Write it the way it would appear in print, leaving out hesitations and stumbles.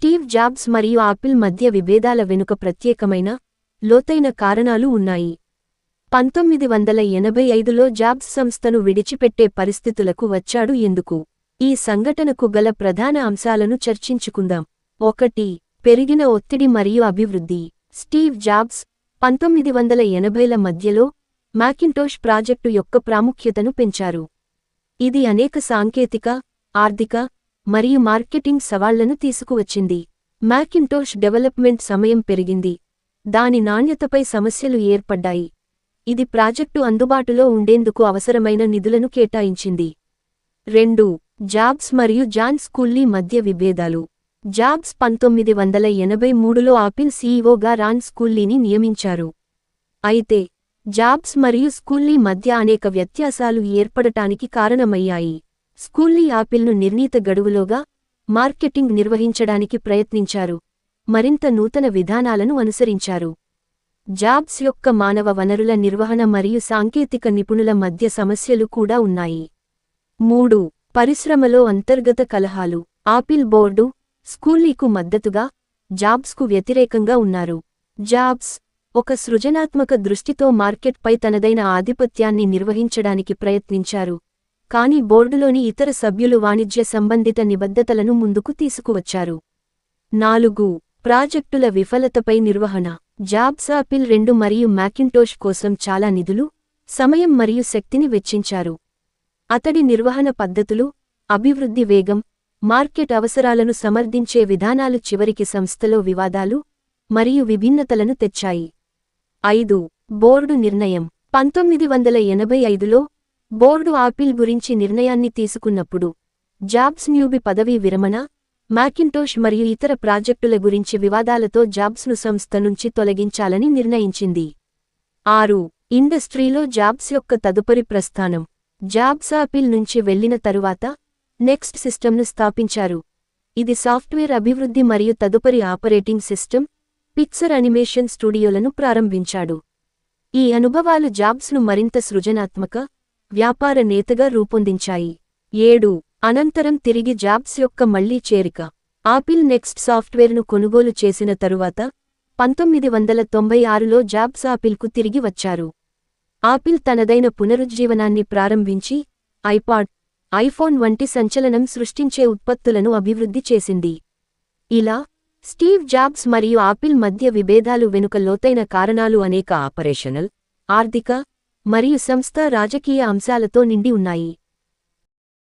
Steve jobs మరియు apple మధ్య విభేదాల వెనుక ప్రత్యేకమైన, లోతైన కారణాలు ఉన్నాయి. 1985లో జాబ్స్ సంస్థను విడిచిపెట్టే పరిస్థితులకు వచ్చాడు ఎందుకు? ఈ సంఘటనకు గల ప్రధాన అంశాలను చర్చించుకుందాం. 1. పెరిగిన ఒత్తిడి మరియు అభివృద్ధి. స్టీవ్ జాబ్స్ 1980ల మధ్యలో మ్యాకింటోష్ ప్రాజెక్టు యొక్క ప్రాముఖ్యతను పెంచారు. ఇది అనేక సాంకేతిక, ఆర్థిక, మరియు మార్కెటింగ్ సవాళ్లను తీసుకువచ్చింది. మ్యాకింటోష్ డెవలప్మెంట్ సమయం పెరిగింది. దాని నాణ్యతపై సమస్యలు ఏర్పడ్డాయి. ఇది ప్రాజెక్టు అందుబాటులో ఉండేందుకు అవసరమైన నిధులను కేటాయించింది. 2. జాబ్స్ మరియు జాన్ స్కూల్లీ మధ్య విభేదాలు. జాబ్స్ 1983లో ఆపిల్ సీఈఓగా రాన్ స్కూల్లీని నియమించారు. అయితే, జాబ్స్ మరియు స్కూల్లీ మధ్య అనేక వ్యత్యాసాలు ఏర్పడటానికి కారణమయ్యాయి. స్కూల్లీ ఆపిల్ను నిర్ణీత గడువులోగా మార్కెటింగ్ నిర్వహించడానికి ప్రయత్నించారు, మరింత నూతన విధానాలను అనుసరించారు. జాబ్స్ యొక్క మానవ వనరుల నిర్వహణ మరియు సాంకేతిక నిపుణుల మధ్య సమస్యలు కూడా ఉన్నాయి. 3. పరిశ్రమలో అంతర్గత కలహాలు. ఆపిల్ బోర్డు, స్కూల్లీకు మద్దతుగా, జాబ్స్కు వ్యతిరేకంగా ఉన్నారు. జాబ్స్ ఒక సృజనాత్మక దృష్టితో మార్కెట్పై తనదైన ఆధిపత్యాన్ని నిర్వహించడానికి ప్రయత్నించారు, కానీ బోర్డులోని ఇతర సభ్యులు వాణిజ్య సంబంధిత నిబద్ధతలను ముందుకు తీసుకువచ్చారు. 4. ప్రాజెక్టుల విఫలతపై నిర్వహణ. జాబ్స్ ఆపిల్ 2 మరియు మ్యాకింటోష్ కోసం చాలా నిధులు, సమయం మరియు శక్తిని వెచ్చించారు. అతడి నిర్వహణ పద్ధతులు, అభివృద్ధి వేగం, మార్కెట్ అవసరాలను సమర్థించే విధానాలు చివరికి సంస్థలో వివాదాలు మరియు విభిన్నతలను తెచ్చాయి. 5. బోర్డు నిర్ణయం. 1985లో బోర్డు ఆపిల్ గురించి నిర్ణయాన్ని తీసుకున్నప్పుడు, జాబ్స్ న్యూబి పదవీ విరమణ, మ్యాకింటోష్ మరియు ఇతర ప్రాజెక్టుల గురించి వివాదాలతో జాబ్స్ను సంస్థ నుంచి తొలగించాలని నిర్ణయించింది. 6. ఇండస్ట్రీలో జాబ్స్ యొక్క తదుపరి ప్రస్థానం. జాబ్స్ ఆపిల్ నుంచి వెళ్లిన తరువాత, నెక్స్ట్ సిస్టమ్ను స్థాపించారు. ఇది సాఫ్ట్వేర్ అభివృద్ధి మరియు తదుపరి ఆపరేటింగ్ సిస్టమ్, పిక్సర్ అనిమేషన్ స్టూడియోలను ప్రారంభించాడు. ఈ అనుభవాలు జాబ్స్ను మరింత సృజనాత్మక, వ్యాపార నేతగా రూపొందించాయి. 7. అనంతరం తిరిగి జాబ్స్ యొక్క మళ్లీ చేరిక. ఆపిల్ నెక్స్ట్ సాఫ్ట్వేర్ను కొనుగోలు చేసిన తరువాత, 1996లో జాబ్స్ ఆపిల్కు తిరిగి వచ్చారు. ఆపిల్ తనదైన పునరుజ్జీవనాన్ని ప్రారంభించి, ఐపాడ్, ఐఫోన్ వంటి సంచలనం సృష్టించే ఉత్పత్తులను అభివృద్ధి చేసింది. ఇలా, స్టీవ్ జాబ్స్ మరియు ఆపిల్ మధ్య విభేదాలు వెనుక లోతైన కారణాలు అనేక ఆపరేషనల్, ఆర్థిక, మరియు సంస్థా రాజకీయ అంశాలతో నిండి ఉన్నాయి.